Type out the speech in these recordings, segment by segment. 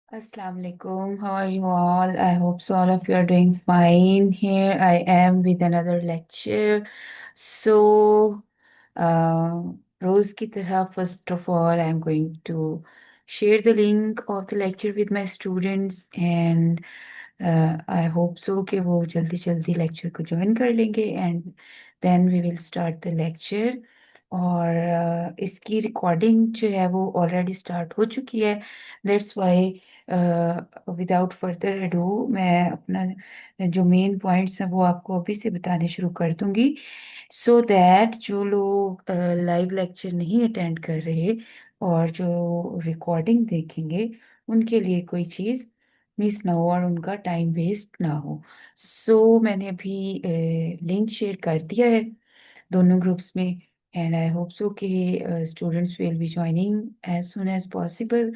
Assalamu alaikum. How are you all? I hope so all of you are doing fine. Here I am with another lecture. So, uh, रोज की तरह first of all, I'm going to share the link of the lecture with my students and I hope so कि वो जल्दी जल्दी lecture को join कर लेंगे and then we will start the lecture. और इसकी रिकॉर्डिंग जो है वो ऑलरेडी स्टार्ट हो चुकी है. That's why without further ado मैं अपना जो मेन पॉइंट्स हैं वो आपको अभी से बताने शुरू कर दूंगी सो दैट जो लोग लाइव लेक्चर नहीं अटेंड कर रहे और जो रिकॉर्डिंग देखेंगे उनके लिए कोई चीज़ मिस ना हो और उनका टाइम वेस्ट ना हो. सो मैंने अभी लिंक शेयर कर दिया है दोनों ग्रुप्स में एंड आई होप सो कि students will be joining as soon as possible.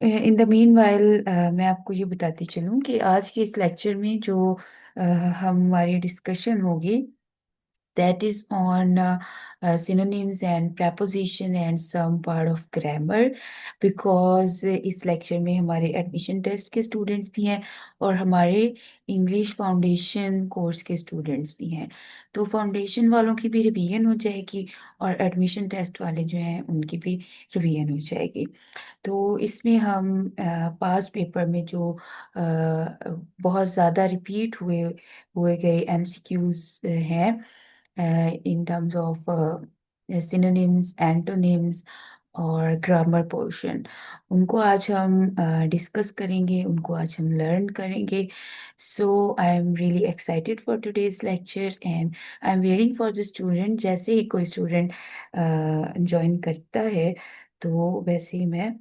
In the meanwhile मैं आपको ये बताती चलूँ कि आज के इस लेक्चर में जो हमारी डिस्कशन होगी that is on synonyms and preposition and some part of grammar because इस लेक्चर में हमारे एडमिशन टेस्ट के स्टूडेंट्स भी हैं और हमारे इंग्लिश फाउंडेशन कोर्स के स्टूडेंट्स भी हैं. तो फाउंडेशन वालों की भी रिवीजन हो जाएगी और एडमिशन टेस्ट वाले जो हैं उनकी भी रिवीजन हो जाएगी. तो इसमें हम पास पेपर में जो बहुत ज़्यादा रिपीट हुए हुए गए एमसीक्यूज हैं in terms of synonyms, antonyms और ग्रामर पोर्शन उनको आज हम डिस्कस करेंगे, उनको आज हम लर्न करेंगे. So I am really excited for today's lecture and I am waiting for the student. जैसे ही कोई स्टूडेंट ज्वाइन करता है तो वैसे ही मैं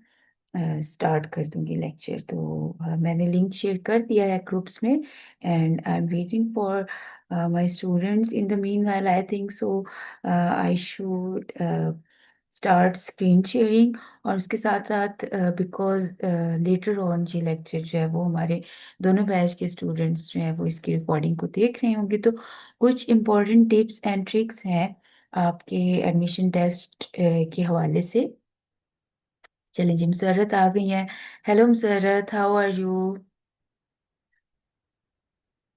स्टार्ट कर दूंगी लेक्चर. तो मैंने लिंक शेयर कर दिया है ग्रुप्स में and I am waiting for my students. In the meanwhile, I think so I should start screen sharing और उसके साथ साथ बिकॉज लेटर ऑन ये लेक्चर जो है वो हमारे दोनों बैच के स्टूडेंट्स जो हैं वो इसकी रिकॉर्डिंग को देख रहे होंगे तो कुछ इम्पोर्टेंट टिप्स एंड ट्रिक्स हैं आपके एडमिशन टेस्ट के हवाले से. चलिए जी मुसर्रत आ गई हैं. Hello Musarrat, how are you?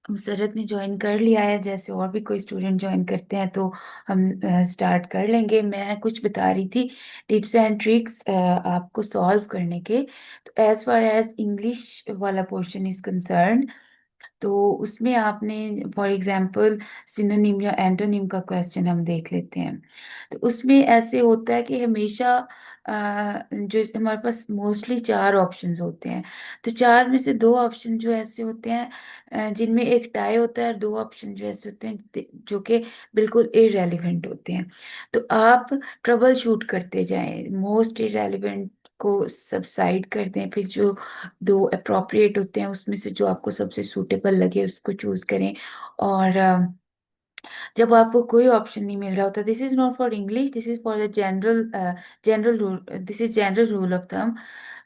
Musarrat ने ज्वाइन कर लिया है. जैसे और भी कोई स्टूडेंट ज्वाइन करते हैं तो हम स्टार्ट कर लेंगे. मैं कुछ बता रही थी टिप्स एंड ट्रिक्स आपको सॉल्व करने के. तो एज फार एज इंग्लिश वाला पोर्शन इज कंसर्न तो उसमें आपने फॉर एग्जांपल सिनोनिम या एंटोनिम का क्वेश्चन हम देख लेते हैं. तो उसमें ऐसे होता है कि हमेशा जो हमारे पास मोस्टली चार ऑप्शंस होते हैं. तो चार में से दो ऑप्शन जो ऐसे होते हैं जिनमें एक टाई होता है और दो ऑप्शन जो ऐसे होते हैं जो कि बिल्कुल इरेलीवेंट होते हैं. तो आप ट्रबल शूट करते जाएं, मोस्ट इरेलीवेंट को सबसाइड कर दें, फिर जो दो अप्रोप्रिएट होते हैं उसमें से जो आपको सबसे सूटेबल लगे उसको चूज करें. और जब आपको कोई ऑप्शन नहीं मिल रहा होता, this is not for English, this is for the general general rule, this is general rule of thumb.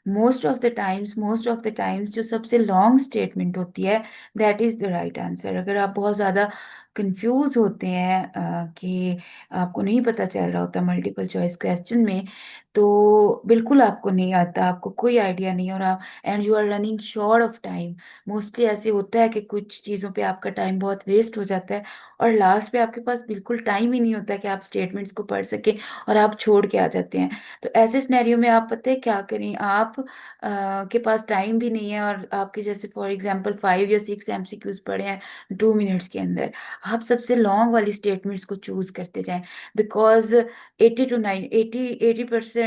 Most of the times जो सबसे लॉन्ग स्टेटमेंट होती है that is the right answer. अगर आप बहुत ज़्यादा कंफ्यूज होते हैं कि आपको नहीं पता चल रहा होता मल्टीपल चॉइस क्वेश्चन में तो बिल्कुल आपको नहीं आता, आपको कोई आइडिया नहीं और आप and you are running short of time. Mostly ऐसे होता है कि कुछ चीज़ों पे आपका टाइम बहुत वेस्ट हो जाता है और लास्ट पे आपके पास बिल्कुल टाइम ही नहीं होता कि आप स्टेटमेंट्स को पढ़ सकें और आप छोड़ के आ जाते हैं. तो ऐसे सिनेरियो में आप पता है क्या करें, आप के पास टाइम भी नहीं है और आपके जैसे फॉर एग्जांपल 5 या 6 एमसीक्यूज पढ़े हैं 2 मिनट्स के अंदर, आप सबसे लॉन्ग वाली स्टेटमेंट्स को चूज करते जाएं. बिकॉज 80%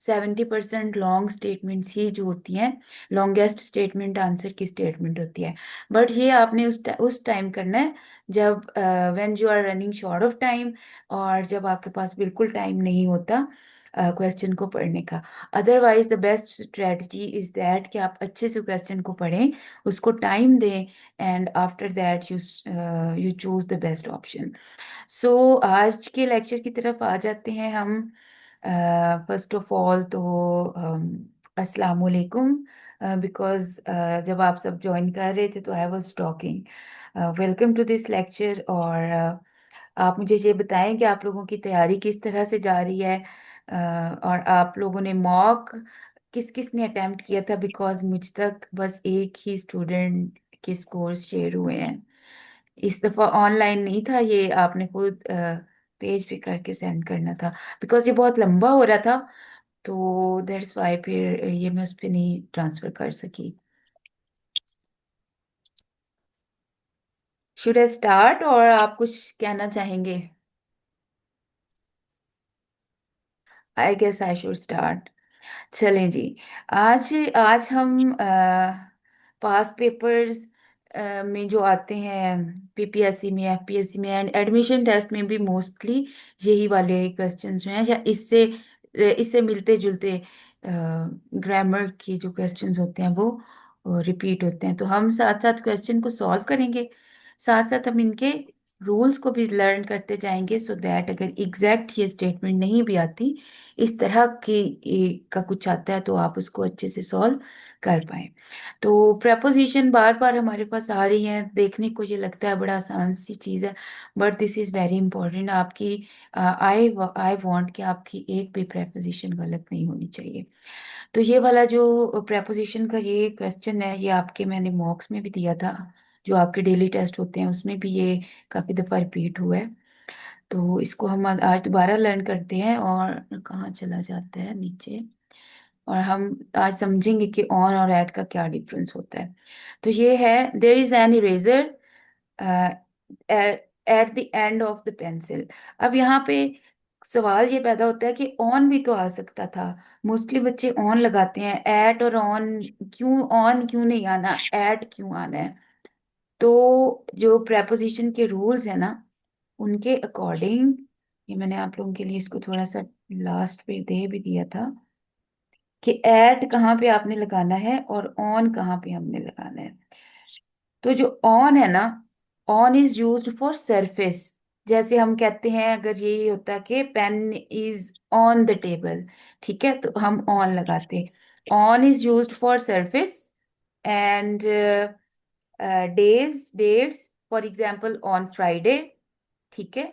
70% लॉन्ग स्टेटमेंट्स ही जो होती हैं लॉन्गेस्ट स्टेटमेंट आंसर की स्टेटमेंट होती है. बट ये आपने उस टाइम करना है जब when you are running short of time और जब आपके पास बिल्कुल टाइम नहीं होता क्वेश्चन को पढ़ने का. Otherwise the best strategy is that कि आप अच्छे से क्वेश्चन को पढ़ें, उसको टाइम दें and after that you choose the best option. So आज के लेक्चर की तरफ आ जाते हैं हम. फर्स्ट ऑफ ऑल तो अस्सलाम वालेकुम. बिकॉज जब आप सब ज्वाइन कर रहे थे तो I was talking. Welcome to this lecture. और आप मुझे ये बताएं कि आप लोगों की तैयारी किस तरह से जा रही है और आप लोगों ने मॉक किस किस ने अटेम्प्ट किया था, बिकॉज मुझ तक बस एक ही स्टूडेंट के स्कोर्स शेयर हुए हैं। इस दफा ऑनलाइन नहीं था ये, आपने खुद पेज पे करके सेंड करना था, बिकॉज ये बहुत लंबा हो रहा था। तो दैट्स वाई फिर ये मैं उस पर नहीं ट्रांसफर कर सकी। शुड आई स्टार्ट, और आप कुछ कहना चाहेंगे? I guess I should start. चलें जी। आज आज हम पास पेपर्स में जो आते हैं, पीपीएससी में, एफपीएससी में एंड एडमिशन टेस्ट में भी मोस्टली यही वाले क्वेश्चंस जो हैं, या इससे इससे मिलते जुलते ग्रामर की जो क्वेश्चंस होते हैं वो रिपीट होते हैं। तो हम साथ साथ क्वेश्चन को सॉल्व करेंगे, साथ साथ हम इनके रूल्स को भी लर्न करते जाएंगे, सो दैट अगर एग्जैक्ट ये स्टेटमेंट नहीं भी आती, इस तरह की का कुछ आता है, तो आप उसको अच्छे से सॉल्व कर पाए। तो प्रपोजिशन बार बार हमारे पास आ रही है, देखने को ये लगता है बड़ा आसान सी चीज़ है, but this is very important. आपकी आई आई वांट कि आपकी एक भी प्रपोजिशन गलत नहीं होनी चाहिए। तो ये वाला जो प्रपोजिशन का ये क्वेश्चन है, ये आपके मैंने मॉक्स में भी दिया था, जो आपके डेली टेस्ट होते हैं उसमें भी ये काफ़ी दफ़ा रिपीट हुआ है। तो इसको हम आज दोबारा लर्न करते हैं, और कहाँ चला जाता है नीचे, और हम आज समझेंगे कि ऑन और एट का क्या डिफरेंस होता है। तो ये है, there is an eraser at the end of the pencil. अब यहाँ पे सवाल ये पैदा होता है कि ऑन भी तो आ सकता था। मोस्टली बच्चे ऑन लगाते हैं, एट और ऑन क्यों, ऑन क्यों नहीं आना, एट क्यों आना है? तो जो प्रेपोजिशन के रूल्स है ना, उनके अकॉर्डिंग, ये मैंने आप लोगों के लिए इसको थोड़ा सा लास्ट पे दे भी दिया था कि एट कहाँ पे आपने लगाना है और ऑन कहाँ पे हमने लगाना है। तो जो ऑन है ना, on is used for surface. जैसे हम कहते हैं, अगर ये होता कि pen is on the table, ठीक है, तो हम ऑन लगाते हैं। On is used for surface and days, dates, for example on Friday, ठीक है।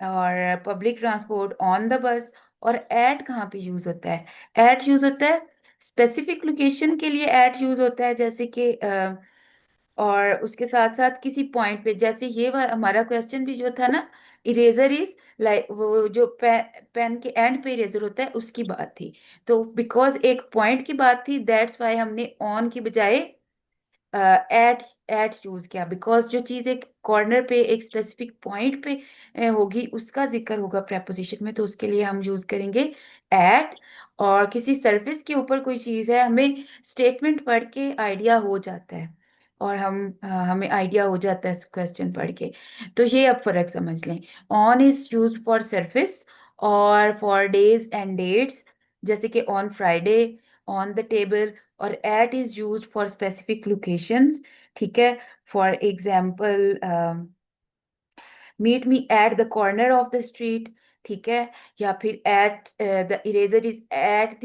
और public transport, on the bus. और एट कहाँ पे यूज होता है? एट यूज होता है स्पेसिफिक लोकेशन के लिए, एट यूज होता है, जैसे कि और उसके साथ साथ किसी पॉइंट पे, जैसे ये हमारा क्वेश्चन भी जो था ना, इरेजर इज लाइक, वो जो पेन के एंड पे इरेजर होता है उसकी बात थी। तो बिकॉज एक पॉइंट की बात थी, दैट्स वाई हमने ऑन की बजाय एट एट चूज किया, बिकॉज जो चीज एक कॉर्नर पे एक स्पेसिफिक पॉइंट पे होगी, उसका जिक्र होगा प्रेपोजिशन में, तो उसके लिए हम यूज करेंगे एट। और किसी सरफेस के ऊपर कोई चीज है, हमें स्टेटमेंट पढ़ के आइडिया हो जाता है, और हमें आइडिया हो जाता है क्वेश्चन पढ़ के। तो ये अब फर्क समझ लें। On is use for surface और फॉर डेज एंड डेट्स, जैसे कि on Friday, on the table. और at is used for specific locations, ठीक है। For example, meet me at the corner of the street, ठीक है। या फिर at the eraser is at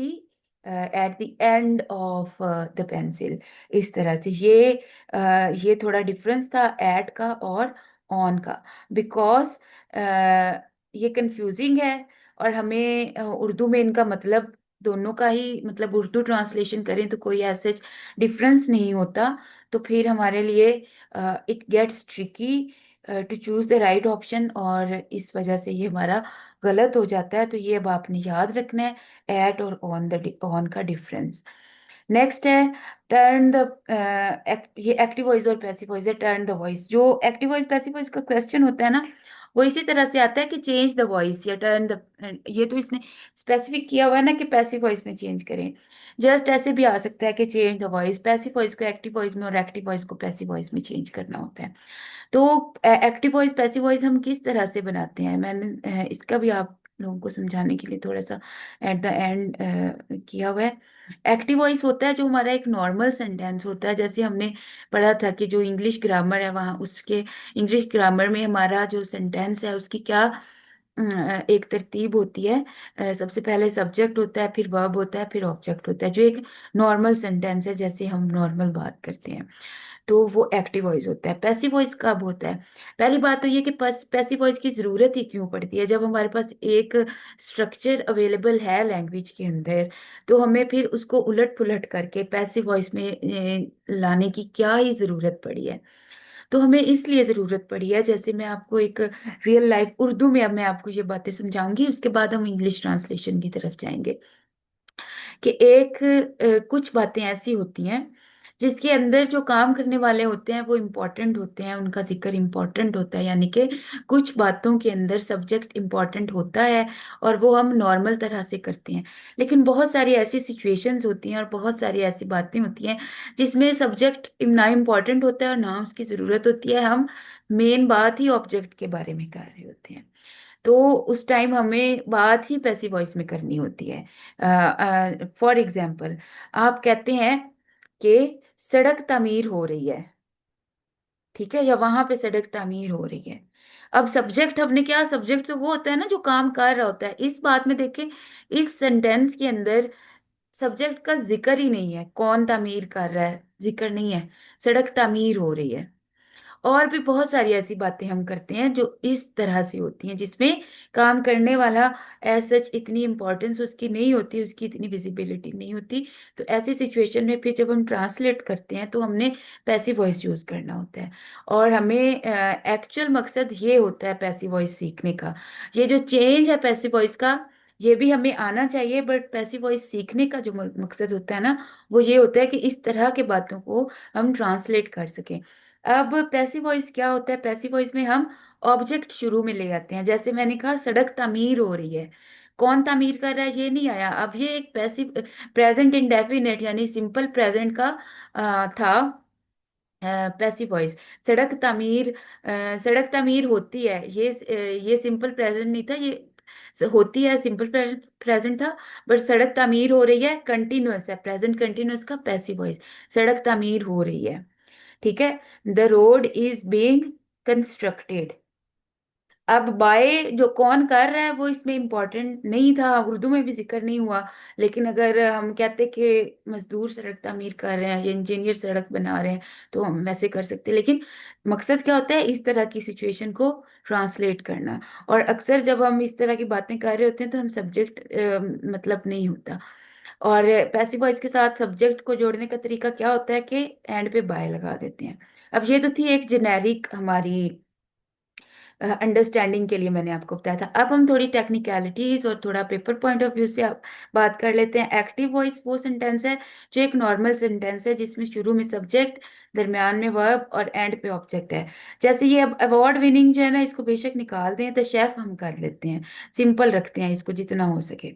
the end of the pencil. इस तरह से ये थोड़ा डिफरेंस था एट का और ऑन का, बिकॉज ये कंफ्यूजिंग है, और हमें उर्दू में इनका मतलब दोनों का ही, मतलब उर्दू ट्रांसलेशन करें तो कोई ऐसे डिफरेंस नहीं होता। तो फिर हमारे लिए it gets tricky to choose the right option, और इस वजह से ये हमारा गलत हो जाता है। तो ये अब आपने याद रखना है, एट और ऑन का डिफरेंस। नेक्स्ट है टर्न द, ये एक्टिव वॉइस और पैसिव वॉइस है। टर्न द वॉइस, जो एक्टिव वॉइस पैसिव वॉइस का क्वेश्चन होता है ना, वो इसी तरह से आता है कि चेंज द वॉइस या टर्न द, ये तो इसने स्पेसिफिक किया हुआ है ना कि पैसिव वॉइस में चेंज करें। जस्ट ऐसे भी आ सकता है कि change the voice, passive voice को एक्टिव वॉइस में और एक्टिव वॉइस को पैसिव वॉइस में चेंज करना होता है। तो एक्टिव वॉइस पैसिव वॉइस हम किस तरह से बनाते हैं, मैंने इसका भी आप लोगों को समझाने के लिए थोड़ा सा एट द एंड किया हुआ है। एक्टिव वॉइस होता है जो हमारा एक नॉर्मल सेंटेंस होता है, जैसे हमने पढ़ा था कि जो इंग्लिश ग्रामर है, वहाँ उसके इंग्लिश ग्रामर में हमारा जो सेंटेंस है उसकी क्या एक तरतीब होती है। सबसे पहले सब्जेक्ट होता है, फिर वर्ब होता है, फिर ऑब्जेक्ट होता है, जो एक नॉर्मल सेंटेंस है जैसे हम नॉर्मल बात करते हैं। तो वो एक्टिव वॉइस होता है। पैसिव वॉइस कब होता है? पहली बात तो ये कि पैसिव वॉइस की जरूरत ही क्यों पड़ती है? जब हमारे पास एक स्ट्रक्चर अवेलेबल है लैंग्वेज के अंदर, तो हमें फिर उसको उलट पुलट करके पैसिव वॉइस में लाने की क्या ही जरूरत पड़ी है? तो हमें इसलिए जरूरत पड़ी है, जैसे मैं आपको एक रियल लाइफ उर्दू में अब मैं आपको ये बातें समझाऊंगी, उसके बाद हम इंग्लिश ट्रांसलेशन की तरफ जाएंगे। कि एक कुछ बातें ऐसी होती हैं जिसके अंदर जो काम करने वाले होते हैं वो इम्पोर्टेंट होते हैं, उनका जिक्र इम्पोर्टेंट होता है, यानी कि कुछ बातों के अंदर सब्जेक्ट इम्पोर्टेंट होता है और वो हम नॉर्मल तरह से करते हैं। लेकिन बहुत सारी ऐसी सिचुएशंस होती हैं और बहुत सारी ऐसी बातें होती हैं जिसमें सब्जेक्ट ना इम्पोर्टेंट होता है और ना उसकी ज़रूरत होती है, हम मेन बात ही ऑब्जेक्ट के बारे में कर रहे होते हैं। तो उस टाइम हमें बात ही पैसिव वॉइस में करनी होती है। फॉर एग्जाम्पल, आप कहते हैं कि सड़क तामीर हो रही है, ठीक है, या वहां पे सड़क तामीर हो रही है। अब सब्जेक्ट हमने क्या, सब्जेक्ट तो वो होता है ना जो काम कर रहा होता है। इस बात में देखें, इस सेंटेंस के अंदर सब्जेक्ट का जिक्र ही नहीं है, कौन तामीर कर रहा है जिक्र नहीं है, सड़क तामीर हो रही है। और भी बहुत सारी ऐसी बातें हम करते हैं जो इस तरह से होती हैं जिसमें काम करने वाला एज सच इतनी इंपॉर्टेंस उसकी नहीं होती, उसकी इतनी विजिबिलिटी नहीं होती। तो ऐसी सिचुएशन में फिर जब हम ट्रांसलेट करते हैं तो हमने पैसिव वॉइस यूज करना होता है। और हमें एक्चुअल मकसद ये होता है पैसिव वॉइस सीखने का, ये जो चेंज है पैसिव वॉइस का, ये भी हमें आना चाहिए। बट पैसिव वॉइस सीखने का जो मकसद होता है ना, वो ये होता है कि इस तरह के बातों को हम ट्रांसलेट कर सकें। अब पैसिव वॉइस क्या होता है? पैसिव वॉइस में हम ऑब्जेक्ट शुरू में ले आते हैं। जैसे मैंने कहा सड़क तामीर हो रही है, कौन तामीर कर रहा है ये नहीं आया। अब ये एक पैसिव प्रेजेंट इंडेफिनिट यानी सिंपल प्रेजेंट का था पैसिव वॉइस। सड़क तामीर सड़क तामीर होती है, ये सिंपल प्रेजेंट नहीं था, ये होती है सिंपल प्रेजेंट था। बट सड़क तामीर हो रही है कंटिन्यूअस है, प्रेजेंट कंटिन्यूअस का पैसिव वॉइस, सड़क तामीर हो रही है, ठीक है। The road is being constructed. अब बाय जो कौन कर रहा है वो इसमें इंपॉर्टेंट नहीं था, उर्दू में भी जिक्र नहीं हुआ। लेकिन अगर हम कहते कि मजदूर सड़क तामीर कर रहे हैं या इंजीनियर सड़क बना रहे हैं, तो हम वैसे कर सकते हैं। लेकिन मकसद क्या होता है? इस तरह की सिचुएशन को ट्रांसलेट करना। और अक्सर जब हम इस तरह की बातें कर रहे होते हैं तो हम सब्जेक्ट मतलब नहीं होता। और पैसिव वॉइस के साथ सब्जेक्ट को जोड़ने का तरीका क्या होता है कि एंड पे बाय लगा देते हैं। अब ये तो थी एक जेनेरिक हमारी अंडरस्टैंडिंग के लिए मैंने आपको बताया था। अब हम थोड़ी टेक्निकलिटीज और थोड़ा पेपर पॉइंट ऑफ व्यू से आप बात कर लेते हैं। एक्टिव वॉइस वो सेंटेंस है जो एक नॉर्मल सेंटेंस है जिसमें शुरू में सब्जेक्ट, दरमियान में वर्ब और एंड पे ऑब्जेक्ट है। जैसे ये अब अवार्ड विनिंग जो है ना, इसको बेशक निकाल दें तो शेफ हम कर लेते हैं, सिंपल रखते हैं इसको जितना हो सके।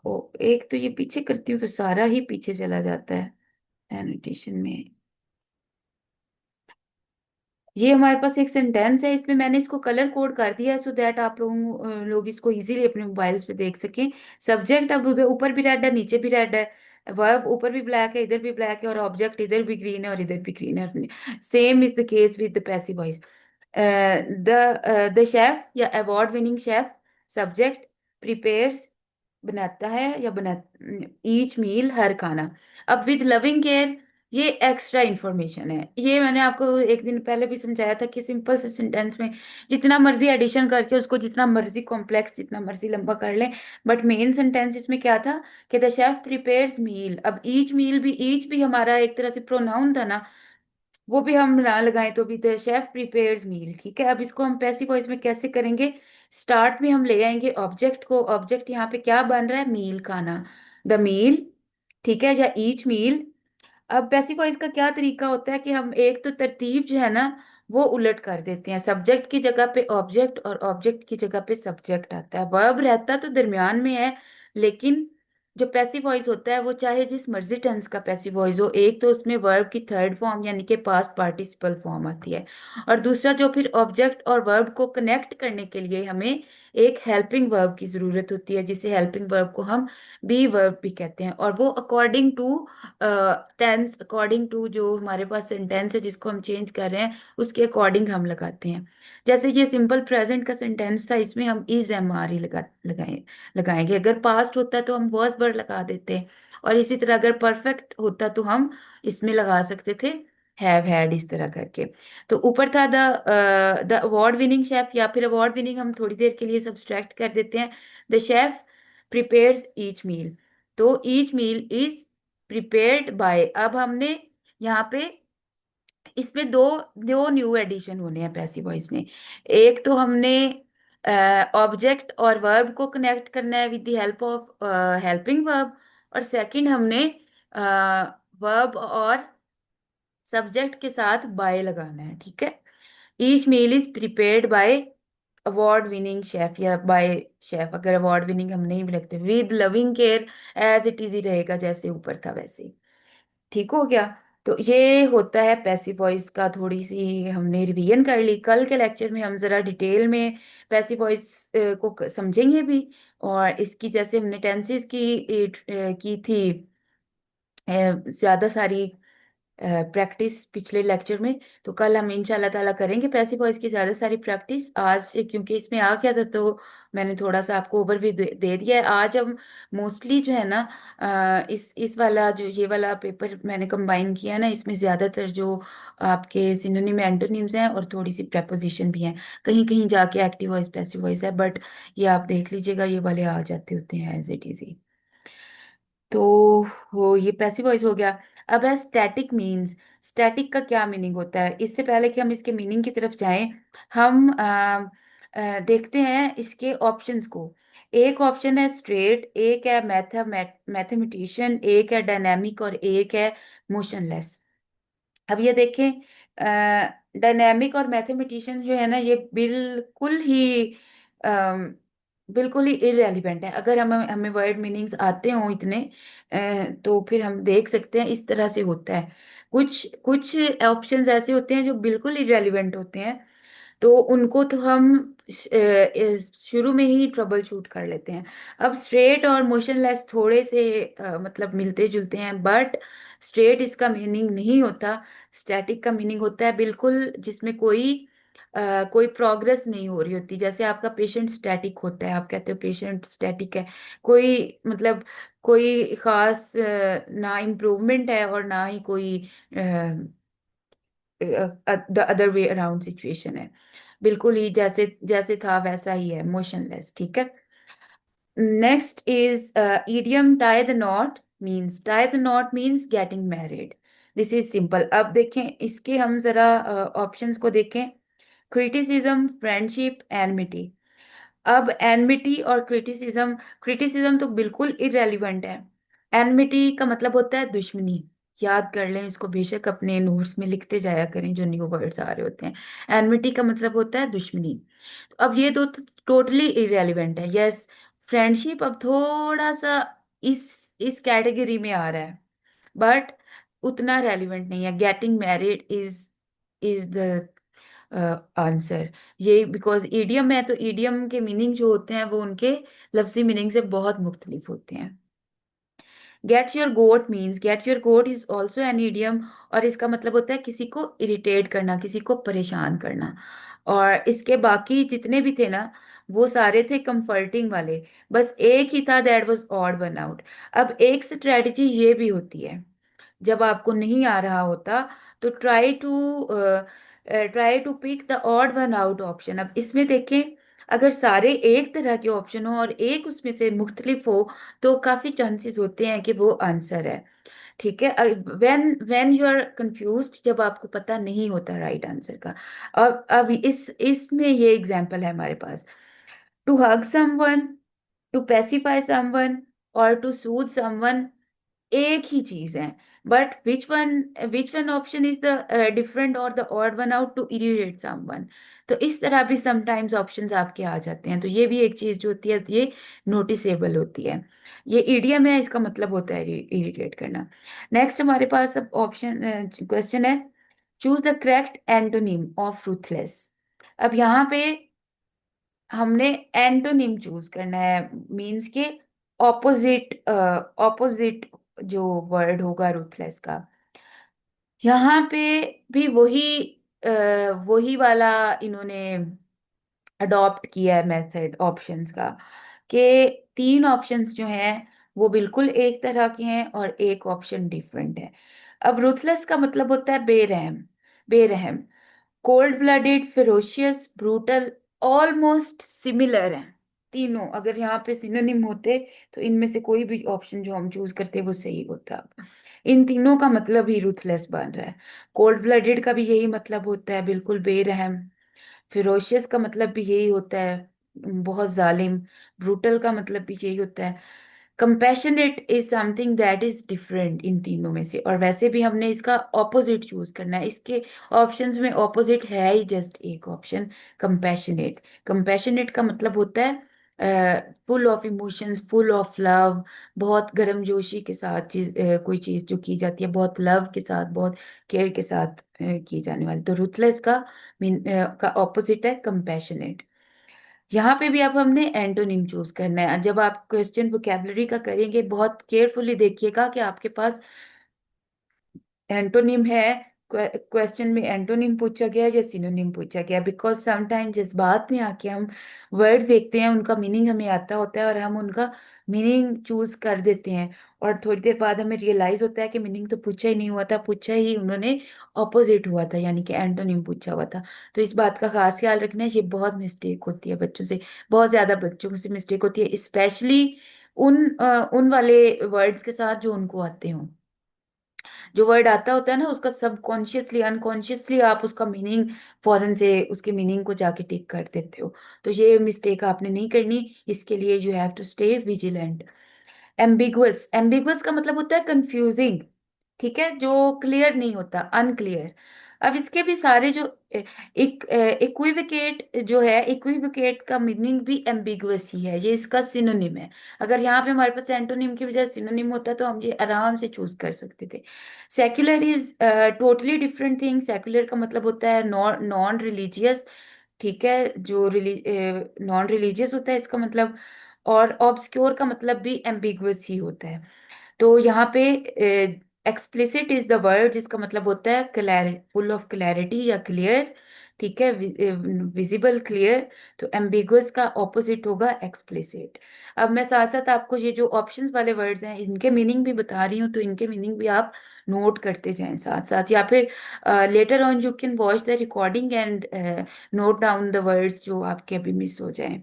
ओ, एक तो ये पीछे करती हूँ तो सारा ही पीछे चला जाता है एनोटेशन में। ये हमारे पास एक सेंटेंस है, इसमें मैंने इसको कलर कोड कर दिया है सो दैट आप लोग इसको इजीली अपने मोबाइल्स पे देख सकें। सब्जेक्ट अब उधर ऊपर भी रेड है नीचे भी रेड है, वर्ब ऊपर भी ब्लैक है इधर भी ब्लैक है, और ऑब्जेक्ट इधर भी ग्रीन है और इधर भी ग्रीन है। Same is the case with the passive voice. The chef या award winning chef, subject, prepares बनाता है या बना, ईच मील हर खाना। अब विद लविंग केयर, ये एक्स्ट्रा इंफॉर्मेशन है। ये मैंने आपको एक दिन पहले भी समझाया था कि सिंपल से सेंटेंस में जितना मर्जी एडिशन करके उसको जितना मर्जी कॉम्प्लेक्स जितना मर्जी लंबा कर लें, बट मेन सेंटेंस इसमें क्या था कि द शेफ प्रिपेयर्स मील। अब ईच मील भी, ईच भी हमारा एक तरह से प्रोनाउन था ना, वो भी हम ना लगाएं तो भी द शेफ प्रिपेयर्स मील, ठीक है। अब इसको हम पैसिव वॉइस में कैसे करेंगे? स्टार्ट में हम ले आएंगे ऑब्जेक्ट को, ऑब्जेक्ट यहाँ पे क्या बन रहा है? मील, खाना, द मील, ठीक है, या ईच मील। अब पैसिव वॉइस का क्या तरीका होता है कि हम एक तो तरतीब जो है ना वो उलट कर देते हैं, सब्जेक्ट की जगह पे ऑब्जेक्ट और ऑब्जेक्ट की जगह पे सब्जेक्ट आता है। वर्ब रहता तो दरमियान में है, लेकिन जो पैसिव वॉइस होता है वो चाहे जिस मर्जी टेंस का पैसिव वॉइस हो, एक तो उसमें वर्ब की थर्ड फॉर्म यानी कि पास्ट पार्टिसिपल फॉर्म आती है, और दूसरा जो फिर ऑब्जेक्ट और वर्ब को कनेक्ट करने के लिए हमें एक हेल्पिंग वर्ब की जरूरत होती है, जिसे हेल्पिंग वर्ब को हम बी वर्ब भी कहते हैं, और वो according to tense, according to जो हमारे पास सेंटेंस है जिसको हम चेंज कर रहे हैं उसके अकॉर्डिंग हम लगाते हैं। जैसे ये सिंपल प्रेजेंट का सेंटेंस था, इसमें हम इज एम आर ही लगाएंगे। अगर पास्ट होता तो हम वॉज वर्ड लगा देते, और इसी तरह अगर परफेक्ट होता तो हम इसमें लगा सकते थे हैव हैड, इस तरह करके। तो ऊपर था द अवार्ड विनिंग शेफ, या फिर अवार्ड विनिंग हम थोड़ी देर के लिए सब्सट्रैक्ट कर देते हैं। The chef prepares each meal, तो each meal is prepared by. अब हमने यहाँ पे इसमें दो दो न्यू एडिशन होने हैं पैसिव वॉइस में। एक तो हमने ऑब्जेक्ट और वर्ब को कनेक्ट करना है with the help of helping verb, और सेकंड हमने वर्ब और सब्जेक्ट के साथ बाय लगाना है, ठीक है। Each meal is prepared by award winning chef, या बाय शेफ, अगर अवार्ड विनिंग हम नहीं भी लिखते, with loving care, as it is ही रहेगा जैसे ऊपर था वैसे ही। ठीक हो गया। तो ये होता है पैसिव वॉइस का, थोड़ी सी हमने रिवीजन कर ली। कल के लेक्चर में हम जरा डिटेल में पैसिव वॉइस को समझेंगे भी, और इसकी जैसे हमने टेंसेस की थी ज्यादा सारी प्रैक्टिस पिछले लेक्चर में, तो कल हम इंशाल्लाह ताला करेंगे पैसिव वॉइस की ज्यादा सारी प्रैक्टिस। आज क्योंकि इसमें आ गया था तो मैंने थोड़ा सा आपको ओवरव्यू दे दिया है। आज हम मोस्टली जो है ना इस वाला जो ये वाला पेपर मैंने कंबाइन किया है ना, इसमें ज्यादातर जो आपके सिनोनिम एंटोनिम्स हैं और थोड़ी सी प्रेपोजिशन भी हैं, कहीं कहीं जाके एक्टिव वॉइस पैसिव वॉइस है, बट ये आप देख लीजिएगा ये वाले आ जाते होते हैं एज इट इज। तो वो ये पैसिव वॉइस हो गया। अब है स्टैटिक मीन्स। स्टैटिक का क्या मीनिंग होता है? इससे पहले कि हम इसके मीनिंग की तरफ जाएं, हम देखते हैं इसके ऑप्शंस को। एक ऑप्शन है स्ट्रेट, एक है मैथमेटिशियन, एक है डायनेमिक, और एक है मोशनलेस। अब ये देखें, डायनेमिक और मैथमेटिशियन जो है ना, ये बिल्कुल ही इरेलीवेंट है। अगर हम हमें वर्ड मीनिंग्स आते हों इतने, तो फिर हम देख सकते हैं इस तरह से होता है। कुछ कुछ ऑप्शंस ऐसे होते हैं जो बिल्कुल इरेलीवेंट होते हैं, तो उनको तो हम शुरू में ही ट्रबल शूट कर लेते हैं। अब स्ट्रेट और मोशनलेस थोड़े से मतलब मिलते जुलते हैं, बट स्ट्रेट इसका मीनिंग नहीं होता। स्टैटिक का मीनिंग होता है बिल्कुल जिसमें कोई प्रोग्रेस नहीं हो रही होती। जैसे आपका पेशेंट स्टैटिक होता है, आप कहते हो पेशेंट स्टैटिक है, कोई मतलब कोई खास ना इम्प्रूवमेंट है और ना ही कोई the other way around situation है, बिल्कुल ही जैसे जैसे था वैसा ही है, मोशनलेस, ठीक है। Next is idiom tie the not means, tie the not means getting married. This is simple. अब देखें इसके हम जरा ऑप्शंस को देखें। Criticism, friendship, enmity. अब एनमिटी और क्रिटिसिज्म, क्रिटिसिज्म तो बिल्कुल इरेलीवेंट है। एनमिटी का मतलब होता है दुश्मनी। याद कर लें इसको, बेशक अपने नोट्स में लिखते जाया करें जो न्यू वर्ड्स आ रहे होते हैं। एनमिटी का मतलब होता है दुश्मनी। तो अब ये दो टोटली इरेलीवेंट है। यस, फ्रेंडशिप अब थोड़ा सा इस इस कैटेगरी में आ रहा है, बट उतना रेलिवेंट नहीं है। Getting married is the answer. ये बिकॉज ईडियम है, तो ईडियम के मीनिंग जो होते हैं वो उनके लफ्जी मीनिंग से बहुत मुख्तलिफ होते हैं। Get your goat means, get your goat is also an idiom, और इसका मतलब होता है किसी को इरिटेट करना, किसी को परेशान करना। और इसके बाकी जितने भी थे ना, वो सारे थे कंफर्टिंग वाले, बस एक ही था that was odd one out. अब एक स्ट्रेटजी ये भी होती है, जब आपको नहीं आ रहा होता तो try to pick the odd one out option. अब इसमें देखें, अगर सारे एक तरह के ऑप्शन हो और एक उसमें से मुख्तलिफ हो, तो काफी चांसेस होते हैं कि वो आंसर है, ठीक है। व्हेन यू आर कंफ्यूज्ड, जब आपको पता नहीं होता राइट आंसर का। अब इसमें ये एग्जांपल है हमारे पास। To hug someone, to pacify someone, और टू सूद समवन एक ही चीज है, but which one option is the different और the odd one out to irritate someone. तो इस तरह भी समटाइम्स ऑप्शंस आपके आ जाते हैं, तो ये भी एक चीज जो होती है ये नोटिसेबल होती है। ये ईडियम है, इसका मतलब होता है इरिटेट करना। नेक्स्ट हमारे पास अब ऑप्शन क्वेश्चन है, choose the correct antonym of ruthless. अब यहाँ पे हमने एंटोनिम चूज करना है, मीन्स के ऑपोजिट, ऑपोजिट जो वर्ड होगा रूथलेस का। यहाँ पे भी वही वही वाला इन्होंने अडॉप्ट किया है मेथड ऑप्शंस का, कि तीन ऑप्शंस जो हैं वो बिल्कुल एक तरह के हैं और एक ऑप्शन डिफरेंट है। अब रूथलेस का मतलब होता है बेरहम, बेरहम। Cold blooded, ferocious, brutal, almost similar हैं तीनों। अगर यहाँ पे सिनोनिम होते तो इनमें से कोई भी ऑप्शन जो हम चूज करते वो सही होता। इन तीनों का मतलब ही रूथलेस बन रहा है। कोल्ड ब्लडेड का भी यही मतलब होता है, बिल्कुल बेरहम। फिरोशियस का मतलब भी यही होता है, बहुत जालिम। ब्रूटल का मतलब भी यही होता है। Compassionate is something that is different in तीनों में से। और वैसे भी हमने इसका ऑपोजिट चूज करना है, इसके ऑप्शंस में ऑपोजिट है ही जस्ट एक ऑप्शन, कंपैशनेट। कंपैशनेट का मतलब होता है full of emotions, full of love, बहुत गर्मजोशी के साथ चीज, कोई चीज जो की जाती है बहुत लव के साथ, बहुत केयर के साथ की जाने वाली। तो रुथलेस का मीन का ऑपोजिट है कंपैशनेट। यहाँ पे भी अब हमने एंटोनिम चूज करना है। जब आप क्वेश्चन वोकेबलरी का करेंगे बहुत केयरफुली देखिएगा कि आपके पास एंटोनिम है, क्वेश्चन में एंटोनिम पूछा गया है या सिनोनिम पूछा गया, बिकॉज समटाइम जिस बात में आके हम वर्ड देखते हैं उनका मीनिंग हमें आता होता है और हम उनका मीनिंग चूज कर देते हैं, और थोड़ी देर बाद हमें रियलाइज होता है कि मीनिंग तो पूछा ही नहीं हुआ था, पूछा ही उन्होंने ऑपोजिट हुआ था, यानी कि एंटोनिम पूछा हुआ था। तो इस बात का खास ख्याल रखना है, ये बहुत मिस्टेक होती है बच्चों से, बहुत ज्यादा बच्चों से मिस्टेक होती है, स्पेशली उन वाले वर्ड्स के साथ जो उनको आते हों। जो वर्ड आता होता है ना उसका सबकॉन्शियसली अनकॉन्शियसली आप उसका मीनिंग फौरन से उसके मीनिंग को जाके टिक कर देते हो। तो ये मिस्टेक आपने नहीं करनी, इसके लिए you have to stay vigilant. Ambiguous, ambiguous का मतलब होता है कंफ्यूजिंग, ठीक है, जो क्लियर नहीं होता, अनक्लियर। अब इसके भी सारे जो एक इक्विविकेट जो है, इक्विविकेट का मीनिंग भी एम्बिगुअस ही है, ये इसका सिनोनिम है। अगर यहाँ पे हमारे पास एंटोनिम की बजाय सिनोनिम होता तो हम ये आराम से चूज कर सकते थे। Secular is totally different thing. Secular का मतलब होता है नॉन नॉन रिलीजियस, ठीक है, जो नॉन रिलीजियस होता है इसका मतलब। और ऑब्सक्योर का मतलब भी एम्बिगुअस ही होता है। तो यहाँ पे एक्सप्लिसिट इज द वर्ड जिसका मतलब होता है क्लैरिटी, फुल ऑफ क्लैरिटी या क्लियर, ठीक है, विजिबल, क्लियर। तो एम्बिगुअस का ऑपोजिट होगा एक्सप्लिसिट। अब मैं साथ साथ आपको ये जो ऑप्शंस वाले वर्ड्स हैं इनके मीनिंग भी बता रही हूँ, तो इनके मीनिंग भी आप नोट करते जाएं साथ साथ, या फिर later on you can watch the recording and note down the words जो आपके अभी मिस हो जाएं।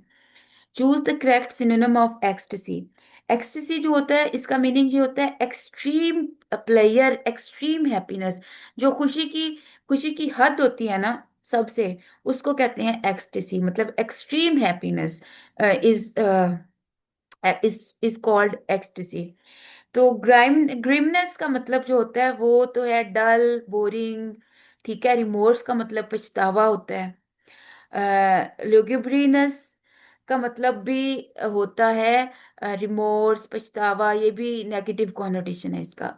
Choose the correct synonym of ecstasy. Ecstasy जो होता है इसका मीनिंग ये होता है एक्सट्रीम प्लेयर, एक्सट्रीम हैप्पीनेस। जो खुशी की हद होती है ना सबसे, उसको कहते हैं एक्सटेसी, मतलब extreme happiness is called ecstasy. तो ग्रिमनेस का मतलब जो होता है वो तो है डल, बोरिंग, ठीक है। रिमोर्स का मतलब पछतावा होता है। ल्यूग्यूब्रिनस का मतलब भी होता है रिमोर्स, पछतावा, ये भी नेगेटिव कॉनोटेशन है इसका।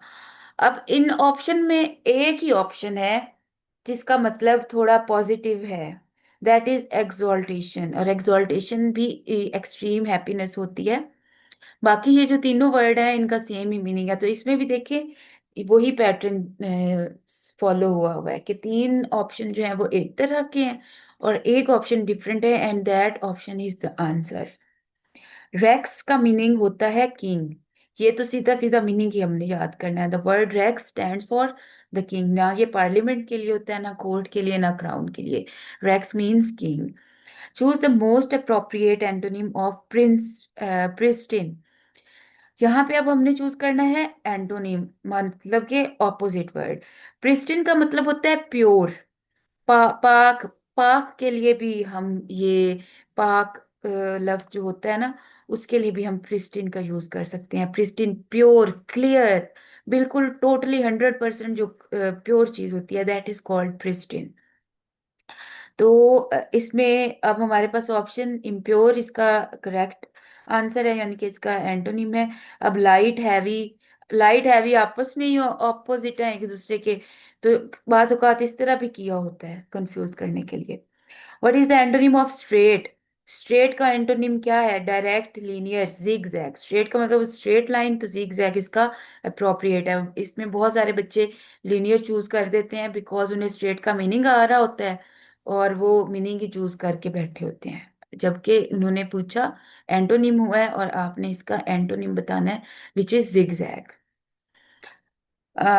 अब इन ऑप्शन में एक ही ऑप्शन है जिसका मतलब थोड़ा पॉजिटिव है, दैट इज एक्सॉल्टेशन। और एक्सॉल्टेशन भी एक्सट्रीम हैप्पीनेस होती है। बाकी ये जो तीनों वर्ड हैं इनका सेम ही मीनिंग है, तो इसमें भी देखिए वही पैटर्न फॉलो हुआ हुआ है कि तीन ऑप्शन जो हैं वो एक तरह के हैं और एक ऑप्शन डिफरेंट है, and that option is the answer. Rex का मीनिंग होता है किंग। ये तो सीधा सीधा मीनिंग ही हमने याद करना है। The word rex stands for the king. ना ये पार्लियामेंट के लिए होता है, ना कोर्ट के लिए, ना क्राउन के लिए। Rex means king. Choose the most appropriate antonym of pristine. यहाँ पे अब हमने चूज करना है एंटोनिम, मतलब के ऑपोजिट वर्ड। प्रिस्टिन का मतलब होता है प्योर, पाक। पाक के लिए भी हम ये पाक लफ्ज जो होता है ना उसके लिए भी हम प्रिस्टिन का यूज कर सकते हैं। प्रिस्टिन, प्योर, क्लियर, बिल्कुल टोटली 100% जो प्योर चीज होती है दैट इज कॉल्ड प्रिस्टिन। तो इसमें अब हमारे पास ऑप्शन इम्प्योर इसका करेक्ट आंसर है, यानी कि इसका एंटोनिम है। अब लाइट हैवी, लाइट हैवी आपस में ही ऑपोजिट है एक दूसरे के, तो बाज़ औक़ात इस तरह भी किया होता है कंफ्यूज करने के लिए। What is the antonym of straight? Straight का एंटोनिम क्या है? Direct, linear, zigzag. Straight का मतलब स्ट्रेट लाइन, तो जिग जैग इसका अप्रोप्रिएट है। इसमें बहुत सारे बच्चे लीनियर चूज कर देते हैं बिकॉज उन्हें स्ट्रेट का मीनिंग आ रहा होता है, और वो मीनिंग ही चूज करके बैठे होते हैं, जबकि उन्होंने पूछा एंटोनिम हुआ है और आपने इसका एंटोनिम बताना है, which is zigzag.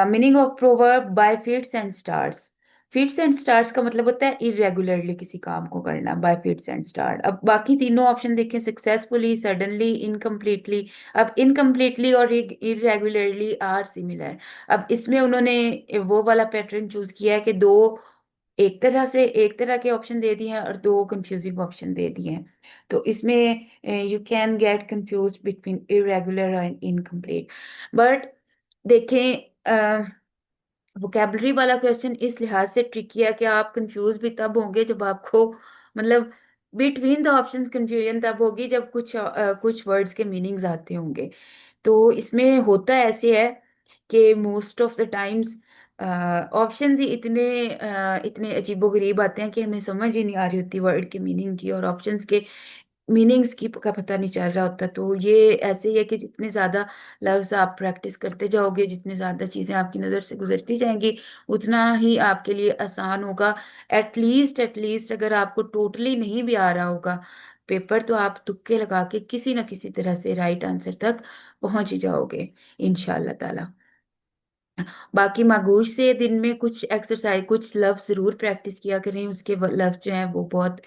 Meaning of proverb by fits and starts. Fits and starts का मतलब होता है इरेगुलरली किसी काम को करना, बाय फिट्स एंड स्टार्ट। अब बाकी तीनों ऑप्शन देखें, सक्सेसफुली, सडनली, इनकम्प्लीटली। अब इनकम्प्लीटली और इरेगुलरली आर सिमिलर। अब इसमें उन्होंने वो वाला पैटर्न चूज किया है कि दो एक तरह के ऑप्शन दे दिए हैं और दो कंफ्यूजिंग ऑप्शन दे दिए हैं। तो इसमें you can get confuse between irregular and incomplete. But देखें, वोकेबलरी वाला क्वेश्चन इस लिहाज से ट्रिकी है कि आप कंफ्यूज भी तब होंगे जब आपको, मतलब बिटवीन द ऑप्शंस कंफ्यूजन तब होगी जब कुछ वर्ड्स के मीनिंग्स आते होंगे। तो इसमें होता ऐसे है कि most of the times options ही इतने अजीबोगरीब आते हैं कि हमें समझ ही नहीं आ रही होती वर्ड के मीनिंग की, और ऑप्शंस के मीनिंग्स की का पता नहीं चल रहा होता। तो ये ऐसे ही है कि जितने ज्यादा लफ्ज आप प्रैक्टिस करते जाओगे, जितने ज्यादा चीजें आपकी नजर से गुजरती जाएंगी, उतना ही आपके लिए आसान होगा। एटलीस्ट अगर आपको टोटली नहीं भी आ रहा होगा पेपर, तो आप तुक्के लगा के किसी ना किसी तरह से राइट आंसर तक पहुंच ही जाओगे इंशाल्लाह ताला। बाकी मागोश से दिन में कुछ एक्सरसाइज, कुछ लफ्ज जरूर प्रैक्टिस किया करें। उसके लफ्ज जो हैं वो बहुत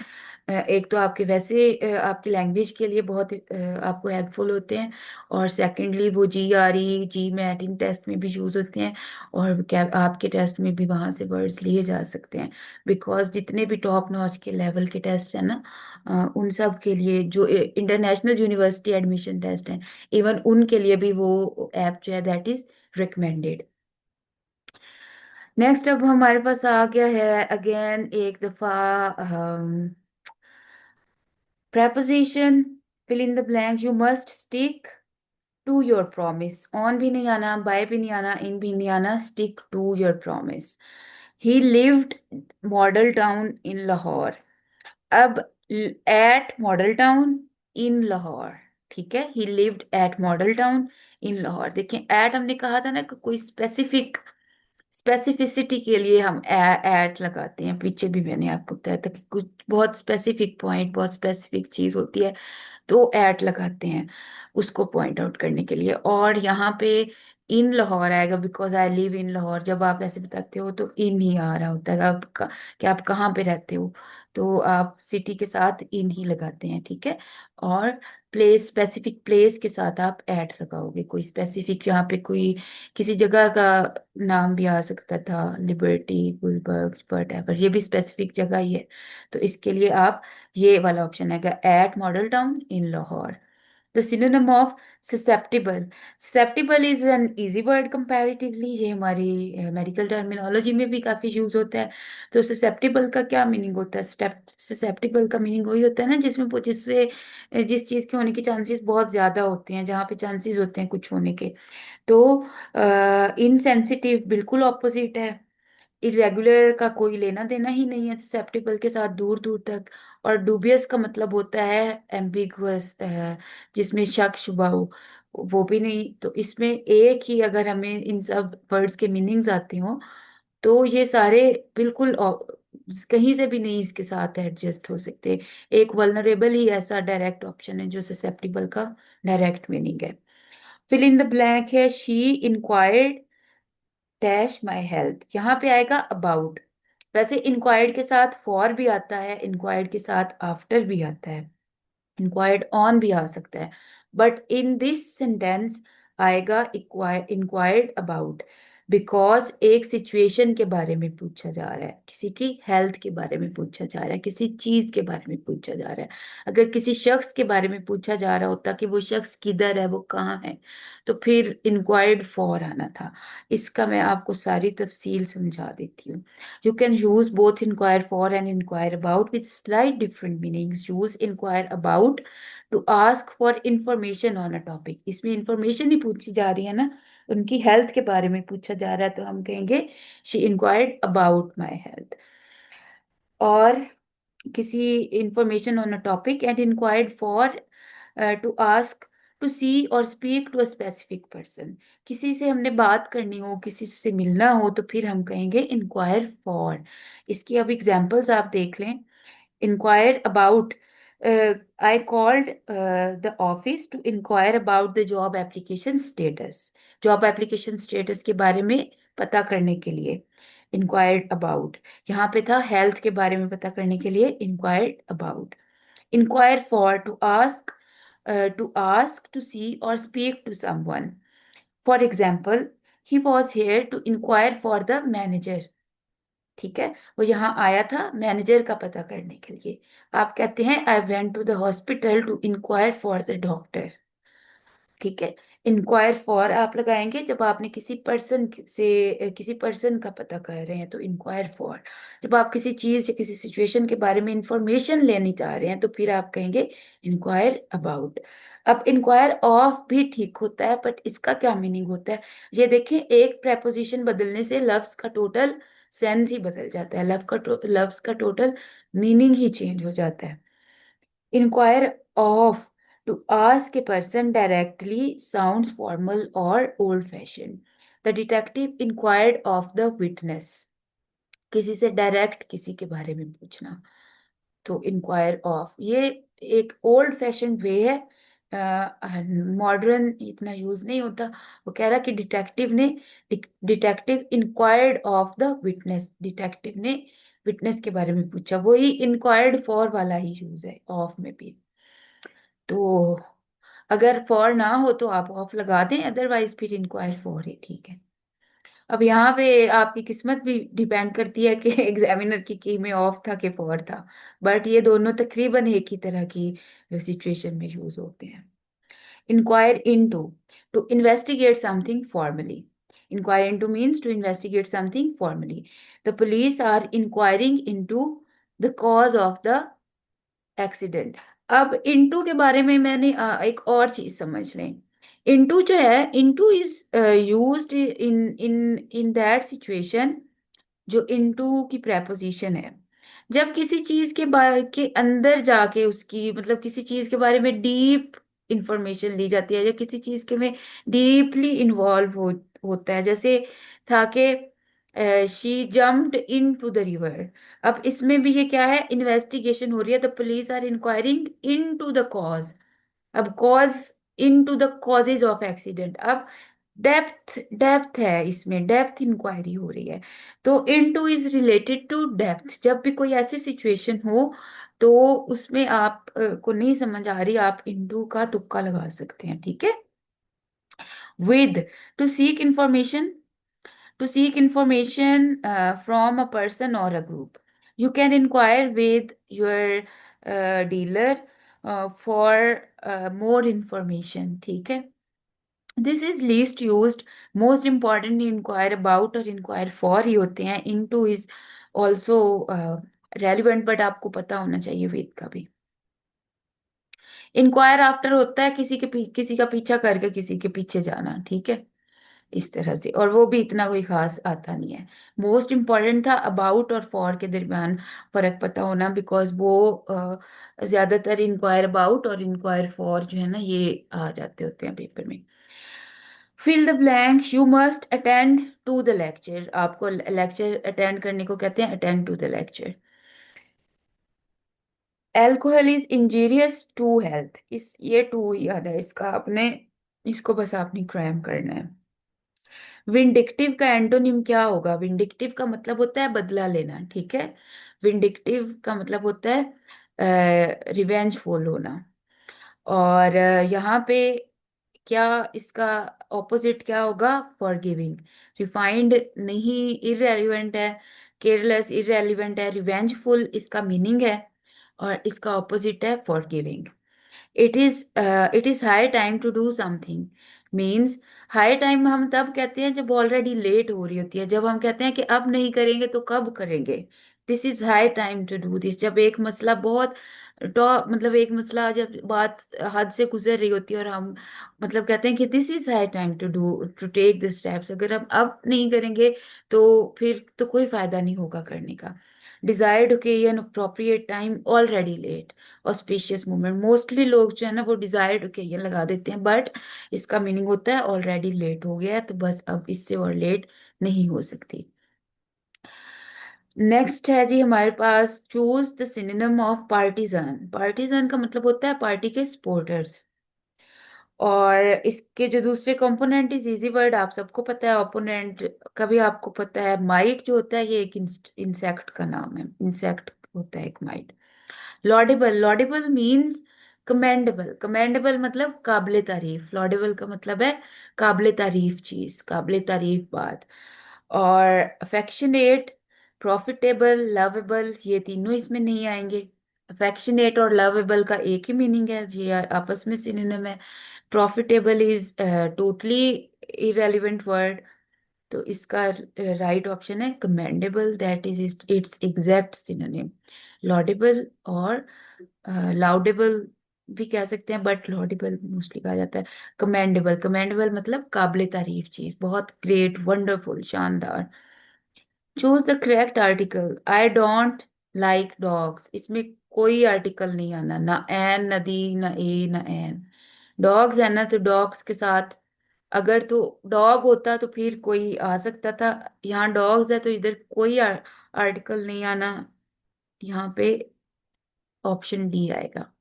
एक तो आपके वैसे आपकी लैंग्वेज के लिए बहुत आपको हेल्पफुल होते हैं, और सेकंडली वो GRE, GMAT इन टेस्ट में भी यूज होते हैं, और क्या आपके टेस्ट में भी वहां से वर्ड्स लिए जा सकते हैं। बिकॉज जितने भी टॉप नॉच के लेवल के टेस्ट हैं ना, उन सब के लिए जो इंटरनेशनल यूनिवर्सिटी एडमिशन टेस्ट हैं, इवन उनके लिए भी वो ऐप जो है दैट इज रिकमेंडेड। नेक्स्ट अब हमारे पास आ गया है अगेन एक दफा preposition, fill in the blanks, you must stick to your promise। on भी नहीं आना, by भी नहीं आना, in भी नहीं आना, stick to your promise। he lived model town in Lahore। अब at model town in Lahore, ठीक है, he lived at model town in Lahore। देखें at हमने कहा था ना कि कोई स्पेसिफिसिटी के लिए हम एट लगाते हैं, पीछे भी मैंने आपको बताया था कि कुछ बहुत स्पेसिफिक पॉइंट, बहुत स्पेसिफिक चीज होती है तो एट लगाते हैं उसको पॉइंट आउट करने के लिए। और यहाँ पे इन लाहौर आएगा because I live in Lahore. जब आप ऐसे बताते हो तो इन ही आ रहा होता है कि आप कहाँ पे रहते हो, तो आप सिटी के साथ इन ही लगाते हैं, ठीक है। और प्लेस, स्पेसिफिक प्लेस के साथ आप एट लगाओगे, कोई स्पेसिफिक जहाँ पे कोई किसी जगह का नाम भी आ सकता था, लिबर्टी, गुलबर्ग, बट एवर, ये भी स्पेसिफिक जगह ही है। तो इसके लिए आप ये वाला ऑप्शन आएगा, at Model Town in Lahore. The synonym of susceptible। susceptible is an easy word comparatively, ये हमारी मेडिकल टर्मिनोलॉजी में भी काफी यूज होता है। तो susceptible का क्या मीनिंग होता है? susceptible का मीनिंग वही होता है ना जिसमें जिससे जिस चीज के होने के चांसेस बहुत ज्यादा होते हैं, जहाँ पे चांसेस होते हैं कुछ होने के। तो इनसेंसिटिव बिल्कुल ऑपोजिट है। इरेगुलर का कोई लेना देना ही नहीं है ससेप्टेबल के साथ, दूर दूर तक। और डूबियस का मतलब होता है एम्बिगुअस, जिसमें शक शुबा हो, वो भी नहीं। तो इसमें एक ही, अगर हमें इन सब वर्ड्स के मीनिंग्स आते हो तो ये सारे बिल्कुल कहीं से भी नहीं इसके साथ एडजस्ट हो सकते। एक वल्नरेबल ही ऐसा डायरेक्ट ऑप्शन है जो ससेप्टेबल का डायरेक्ट मीनिंग है। फिल इन द ब्लैंक है, she inquired dash my health. यहाँ पे आएगा अबाउट। वैसे इंक्वायर्ड के साथ फॉर भी आता है, इंक्वायर्ड के साथ आफ्टर भी आता है, इंक्वायर्ड ऑन भी आ सकता है, बट इन दिस सेंटेंस आएगा इंक्वायर्ड अबाउट। बिकॉज एक सिचुएशन के बारे में पूछा जा रहा है, किसी की हेल्थ के बारे में पूछा जा रहा है, किसी चीज के बारे में पूछा जा रहा है। अगर किसी शख्स के बारे में पूछा जा रहा होता कि वो शख्स किधर है, वो कहाँ है, तो फिर इंक्वायर्ड फॉर आना था। इसका मैं आपको सारी तफसील समझा देती हूँ। You can use both inquire for and inquire about with slight different meanings। Use inquire about to ask for information on a topic। इसमें इंफॉर्मेशन ही पूछी जा रही है ना, उनकी हेल्थ के बारे में पूछा जा रहा है, तो हम कहेंगे she inquired about my health। और किसी information on a topic and inquired for to ask to see और speak to a specific person. किसी से हमने बात करनी हो, किसी से मिलना हो, तो फिर हम कहेंगे इंक्वायर फॉर। इसकी अब एग्जांपल्स आप देख लें। inquired about I called the office to inquire about the job application status। Job application status के बारे में पता करने के लिए inquired about। यहाँ पे था हेल्थ के बारे में पता करने के लिए inquired about। inquire for to ask to see or speak to someone। for example, he was here to inquire for the manager। ठीक है, वो यहाँ आया था मैनेजर का पता करने के लिए। आप कहते हैं I went to the hospital to inquire for the doctor. ठीक है, इंक्वायर फॉर आप लगाएंगे जब आपने किसी पर्सन से किसी पर्सन का पता कर रहे हैं तो इंक्वायर फॉर। जब आप किसी चीज या किसी सिचुएशन के बारे में इंफॉर्मेशन लेनी चाह रहे हैं तो फिर आप कहेंगे इंक्वायर अबाउट। अब इंक्वायर ऑफ भी ठीक होता है, बट इसका क्या मीनिंग होता है? ये देखें, एक प्रेपोजिशन बदलने से लफ्ज का टोटल सेंस ही बदल जाता है, लफ्ज का टोटल मीनिंग ही चेंज हो जाता है। Inquire of to ask a person directly sounds formal or old-fashioned. The detective inquired of the witness। किसी से डायरेक्ट किसी के बारे में पूछना, तो इंक्वायर ऑफ ये एक ओल्ड फैशन वे है, मॉडर्न इतना यूज नहीं होता। वो कह रहा कि detective inquired of the witness. Detective ने विटनेस के बारे में पूछा, वही इंक्वायर्ड फॉर वाला ही यूज है ऑफ में भी। तो अगर फॉर ना हो तो आप ऑफ लगा दें, अदरवाइज फिर इंक्वायर फॉर ही ठीक है। अब यहाँ पे आपकी किस्मत भी डिपेंड करती है कि एग्जामिनर की में ऑफ था कि फॉर था, बट ये दोनों तकरीबन एक ही तरह की सिचुएशन में यूज होते हैं। Inquire into to investigate something formally. Inquire into means to investigate something formally. The police are inquiring into the cause of the accident. अब इनटू के बारे में मैंने एक और चीज समझ लें। इनटू जो है, into is used in in in that situation. जो इनटू की प्रेपोजिशन है, जब किसी चीज के बारे के अंदर जाके उसकी मतलब किसी चीज के बारे में डीप इंफॉर्मेशन ली जाती है, या किसी चीज के में डीपली इन्वॉल्व होता है। जैसे था कि she jumped in to the river. अब इसमें भी ये क्या है, इन्वेस्टिगेशन हो रही है। The police are inquiring in to the cause. अब cause, in to the causes of accident. अब डेप्थ डेप्थ है, इसमें डेप्थ इंक्वायरी हो रही है। तो into is related to depth. जब भी कोई ऐसी सिचुएशन हो तो उसमें आप को नहीं समझ आ रही, आप इनटू का तुक्का लगा सकते हैं। ठीक है। With, to seek information. To seek information from a person or a group. You can inquire with your dealer for more information। ठीक है। This is least used। Most important inquire about और inquire for ही होते हैं। Into is also relevant, but आपको पता होना चाहिए with का भी। Inquire after होता है किसी का पीछा करके किसी के पीछे जाना। ठीक है, इस तरह से, और वो भी इतना कोई खास आता नहीं है। मोस्ट इम्पॉर्टेंट था अबाउट और फॉर के दरमियान फर्क पता होना, बिकॉज वो ज्यादातर इंक्वायर अबाउट और इंक्वायर फॉर जो है ना ये आ जाते होते हैं पेपर में। Fill the blanks. You must attend to the lecture. आपको लेक्चर अटेंड करने को कहते हैं attend to the lecture. Alcohol is injurious to health. इस ये टू याद है इसका, आपने इसको बस आपने क्रैम करना है। विंडिक्टिव का एंटोनिम क्या होगा? विंडिक्टिव का मतलब होता है बदला लेना। ठीक है, विंडिक्टिव का मतलब होता है रिवेंजफुल होना। और यहाँ पे क्या इसका ऑपोजिट क्या होगा? फॉरगिविंग। रिफाइंड नहीं, इररेलेवेंट है। केयरलेस इररेलेवेंट है। रिवेंजफुल इसका मीनिंग है, और इसका ऑपोजिट है forgiving. It is high time to do something. Means high time हम तब कहते हैं जब ऑलरेडी लेट हो रही होती है। जब हम कहते हैं कि अब नहीं करेंगे तो कब करेंगे, this is high time to do this. जब एक मसला बहुत टॉप मतलब एक मसला जब बात हद से गुजर रही होती है और हम मतलब कहते हैं कि this is high time to do to take the steps. अगर हम अब नहीं करेंगे तो फिर तो कोई फायदा नहीं होगा करने का। Desired occasion, appropriate time, already late, auspicious moment. मोस्टली लोग जो है ना वो डिजायर्ड ओकेजन लगा देते हैं, बट इसका मीनिंग होता है ऑलरेडी लेट हो गया है, तो बस अब इससे और लेट नहीं हो सकती। नेक्स्ट है जी हमारे पास, choose the synonym of partisan. Partisan का मतलब होता है पार्टी के सपोर्टर्स। और इसके जो दूसरे कंपोनेंट इज इजी वर्ड, आप सबको पता है। ओपोनेंट का भी आपको पता है। माइट जो होता है ये एक इंसेक्ट का नाम है, इंसेक्ट होता है एक might. Laudable, laudable means commendable. Commendable मतलब काबिले तारीफ। लॉडेबल का मतलब है काबिले तारीफ चीज, काबिले तारीफ बात। और अफेक्शनेट, प्रॉफिटेबल, लवेबल, ये तीनों इसमें नहीं आएंगे। अफेक्शनेट और लवेबल का एक ही मीनिंग है, ये आपस में सिनोनिम है। Profitable is totally irrelevant word, तो इसका राइट ऑप्शन है commendable, that is it's exact synonym. Laudable और लाउडेबल भी कह सकते हैं, बट लॉडेबल मोस्टली कहा जाता है। कमेंडेबल, कमेंडेबल मतलब काबिले तारीफ चीज, बहुत ग्रेट, वंडरफुल, शानदार। Choose the correct article. I don't like dogs, इसमें कोई आर्टिकल नहीं आना, ना एन, ना दी, ना ए, ना एन। डॉग्स है ना, तो डॉग्स के साथ अगर तो डॉग होता तो फिर कोई आ सकता था। यहाँ डॉग्स है तो इधर कोई आर्टिकल नहीं आना, यहाँ पे ऑप्शन डी आएगा।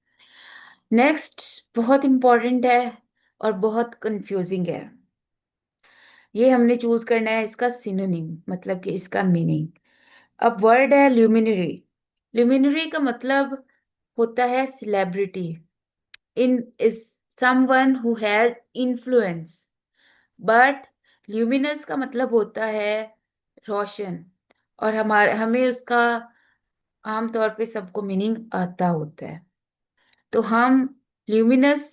नेक्स्ट बहुत इंपॉर्टेंट है और बहुत कंफ्यूजिंग है। ये हमने चूज करना है इसका सिनोनिम, मतलब कि इसका मीनिंग। अब वर्ड है ल्यूमिनरी। ल्यूमिनरी का मतलब होता है celebrity, in is someone who has influence. But luminous का मतलब होता है रोशन, और हमारे हमें उसका आमतौर पे सबको मीनिंग आता होता है, तो हम ल्यूमिनस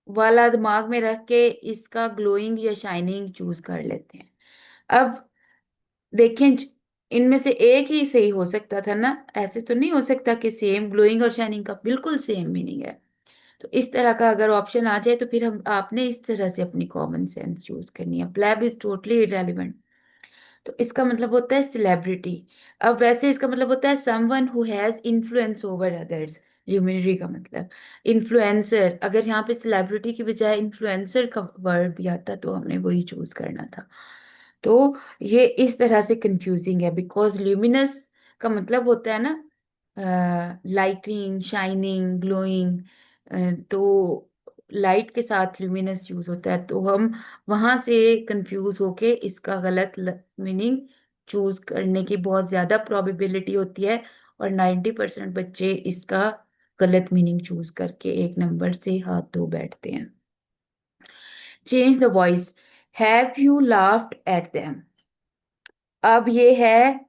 वाला दिमाग में रख के इसका ग्लोइंग या शाइनिंग चूज कर लेते हैं। अब देखें, इनमें से एक ही सही हो सकता था ना, ऐसे तो नहीं हो सकता कि सेम ग्लोइंग और शाइनिंग का बिल्कुल सेम मीनिंग है। तो इस तरह का अगर ऑप्शन आ जाए तो फिर हम आपने इस तरह से अपनी कॉमन सेंस यूज करनी है। प्लेब इज टोटली इरेलीवेंट, तो इसका मतलब होता है सेलिब्रिटी। अब वैसे इसका मतलब होता है someone who has influence over others. Luminary का मतलब इन्फ्लुएंसर, अगर यहाँ पे सेलिब्रिटी की बजाय इन्फ्लुएंसर का वर्ड भी आता तो हमने वही चूज करना था। तो ये इस तरह से कंफ्यूजिंग है, बिकॉज ल्यूमिनस का मतलब होता है ना लाइटिंग, शाइनिंग, ग्लोइंग। तो लाइट के साथ ल्यूमिनस यूज होता है, तो हम वहां से कंफ्यूज होके इसका गलत मीनिंग चूज करने की बहुत ज्यादा प्रोबेबिलिटी होती है, और 90% बच्चे इसका गलत मीनिंग चूज करके एक नंबर से हाथ धो बैठते हैं। Change the voice. Have you laughed at them. अब ये है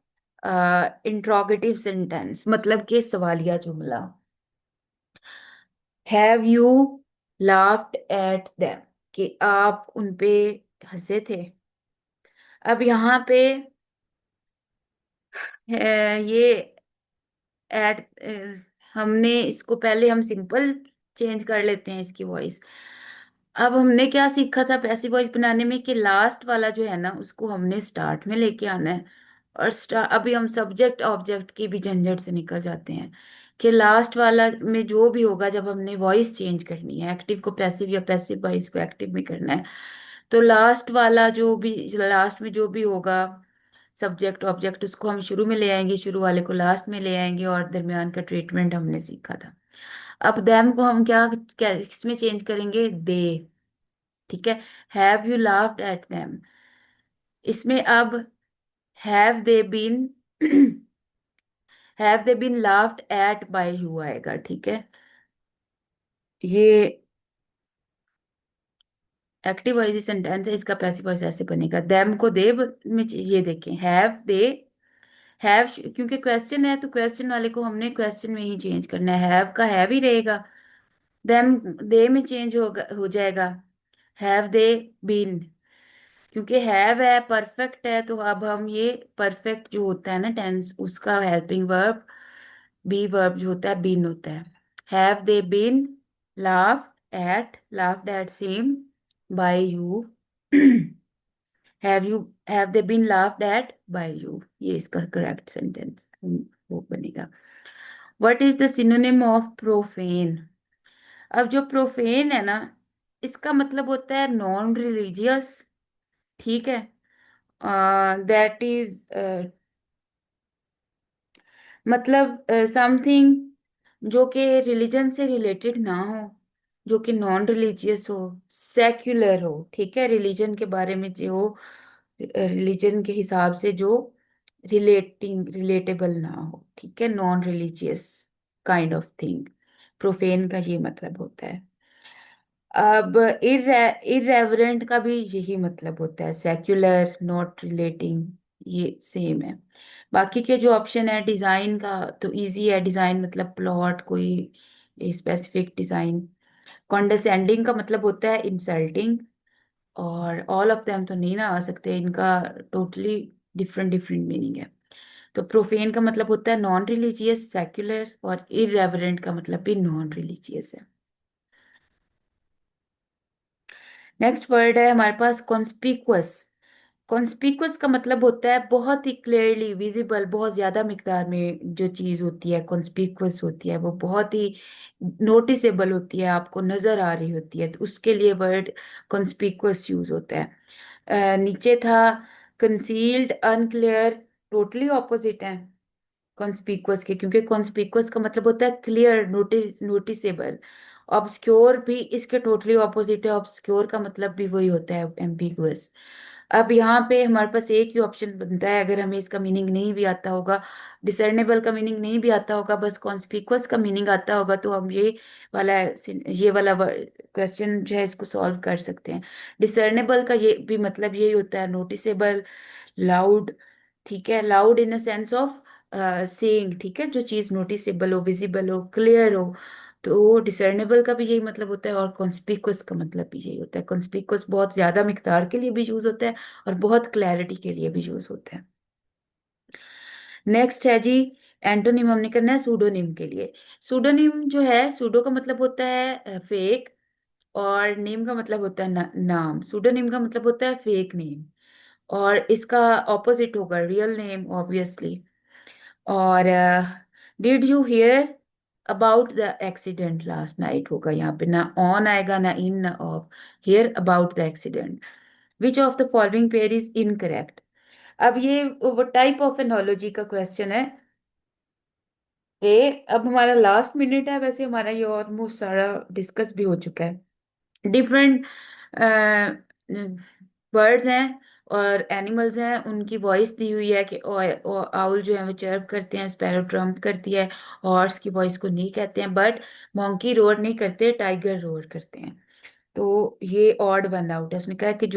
इंट्रोगेटिव सेंटेंस, मतलब कि सवालिया जुमला। Have you laughed at them, कि आप उन पे हंसे थे। अब यहाँ पे ये एट, हमने इसको पहले हम सिंपल चेंज कर लेते हैं इसकी वॉइस। अब हमने क्या सीखा था पैसिव वॉइस बनाने में, कि लास्ट वाला जो है ना उसको हमने स्टार्ट में लेके आना है। और अभी हम सब्जेक्ट ऑब्जेक्ट की भी झंझट से निकल जाते हैं, कि लास्ट वाला में जो भी होगा, जब हमने वॉइस चेंज करनी है, एक्टिव को पैसिव या पैसिव वॉइस को एक्टिव में करना है, तो लास्ट वाला जो भी, लास्ट में जो भी होगा सब्जेक्ट ऑब्जेक्ट, उसको हम शुरू में ले आएंगे, शुरू वाले को लास्ट में ले आएंगे, और दरमियान का ट्रीटमेंट हमने सीखा था। अब देम को हम क्या क्या इसमें चेंज करेंगे, दे। ठीक है, have you laughed at them, इसमें अब have they been have they been laughed at by you आएगा। ठीक है, ये एक्टिव वॉइस सेंटेंस है, इसका पैसिव वॉइस ऐसे बनेगा, देम को दे में ये देखें, हैव दे, हैव क्योंकि क्वेश्चन है तो क्वेश्चन वाले को हमने क्वेश्चन में ही चेंज करना है, हैव का हैव ही रहेगा, देम दे में चेंज हो जाएगा, हैव दे बीन। क्योंकि हैव है परफेक्ट है, तो अब हम ये परफेक्ट जो होता है ना टेंस, उसका हेल्पिंग वर्ब बी वर्ब जो होता है बीन होता है। Have they been laughed at same by you have they been laughed at by you, ये इसका करेक्ट सेंटेंस वो बनेगा। What is the synonym of profane? अब जो प्रोफेन है ना, इसका मतलब होता है नॉन रिलीजियस, ठीक है। दैट इज मतलब समथिंग जो कि रिलीजन से रिलेटेड ना हो, जो कि नॉन रिलीजियस हो, सेक्युलर हो, ठीक है। रिलीजन के बारे में जो रिलीजन के हिसाब से जो रिलेटेबल ना हो, ठीक है, non religious kind of thing, profane का ये मतलब होता है। अब इरेवरेंट का भी यही मतलब होता है, सेक्युलर, नॉट रिलेटिंग, ये सेम है। बाकी के जो ऑप्शन है डिजाइन का, तो इजी है। डिजाइन मतलब प्लॉट, कोई स्पेसिफिक डिजाइन। कॉन्डेसेंडिंग का मतलब होता है इंसल्टिंग। और ऑल ऑफ देम तो नहीं ना आ सकते, इनका टोटली डिफरेंट डिफरेंट मीनिंग है। तो प्रोफेन का मतलब होता है नॉन रिलीजियस, सेक्युलर, और इरेवरेंट का मतलब भी नॉन रिलीजियस है। नेक्स्ट वर्ड है हमारे पास कॉन्स्पिकुअस। कॉन्स्पिकुअस का मतलब होता है बहुत ही क्लियरली विजिबल, बहुत ज्यादा मिकदार में जो चीज होती है कॉन्स्पिकुअस होती है, वो बहुत ही नोटिसेबल होती है, आपको नजर आ रही होती है, तो उसके लिए वर्ड कॉन्स्पिकुअस यूज होता है। नीचे था कंसील्ड, अनक्लियर, टोटली ऑपोजिट है कॉन्स्पिकुअस के, क्योंकि कॉन्स्पिकुअस का मतलब होता है क्लियर, नोटिसेबल। ऑब्सक्योर भी इसके टोटली ऑपोजिट है, ऑब्सक्योर का मतलब भी वही होता है, एम्बिगुअस। अब यहाँ पे हमारे पास एक ही ऑप्शन बनता है, अगर हमें इसका मीनिंग नहीं भी आता होगा, डिसर्नेबल का मीनिंग नहीं भी आता होगा, बस कॉन्स्पिकुअस का मीनिंग आता होगा, तो हम ये वाला क्वेश्चन जो है इसको सॉल्व कर सकते हैं। डिसर्नेबल का ये भी मतलब यही होता है, नोटिसेबल, लाउड, ठीक है, loud in the sense of saying, ठीक है, जो चीज नोटिसेबल हो, विजिबल हो, क्लियर हो। तो डिसर्नेबल का भी यही मतलब होता है, और कॉन्स्पिकुअस का मतलब भी यही होता है। कॉन्स्पिकुअस बहुत ज्यादा मिकदार के लिए भी यूज होता है, और बहुत क्लैरिटी के लिए भी यूज होता है। नेक्स्ट है जी, एंटोनिम हमने करना है सूडोनिम के लिए। सूडोनिम जो है, सूडो का मतलब होता है फेक, और नेम का मतलब होता है नाम। सूडोनिम का मतलब होता है फेक नेम, और इसका ऑपोजिट होगा रियल नेम ऑब्वियसली। और did you here about the accident last night होगा यहाँ पे, ना ऑन आएगा, ना इन, ना of. Here about the accident, which of the following pair is incorrect? अब ये वो टाइप ऑफ एनोलॉजी का क्वेश्चन है। अब हमारा लास्ट मिनट है, वैसे हमारा ये ऑलमोस्ट सारा डिस्कस भी हो चुका है। डिफरेंट बर्ड्स हैं और एनिमल्स हैं, उनकी वॉइस दी हुई है कि आउल जो है वो चर्प करते हैं, स्पैरो ट्रम्प करती है, हॉर्स की वॉइस को नहीं कहते हैं, बट मॉन्की रोर नहीं करते, टाइगर रोर करते हैं। तो ये ऑड वन आउट है, उसने कहा कि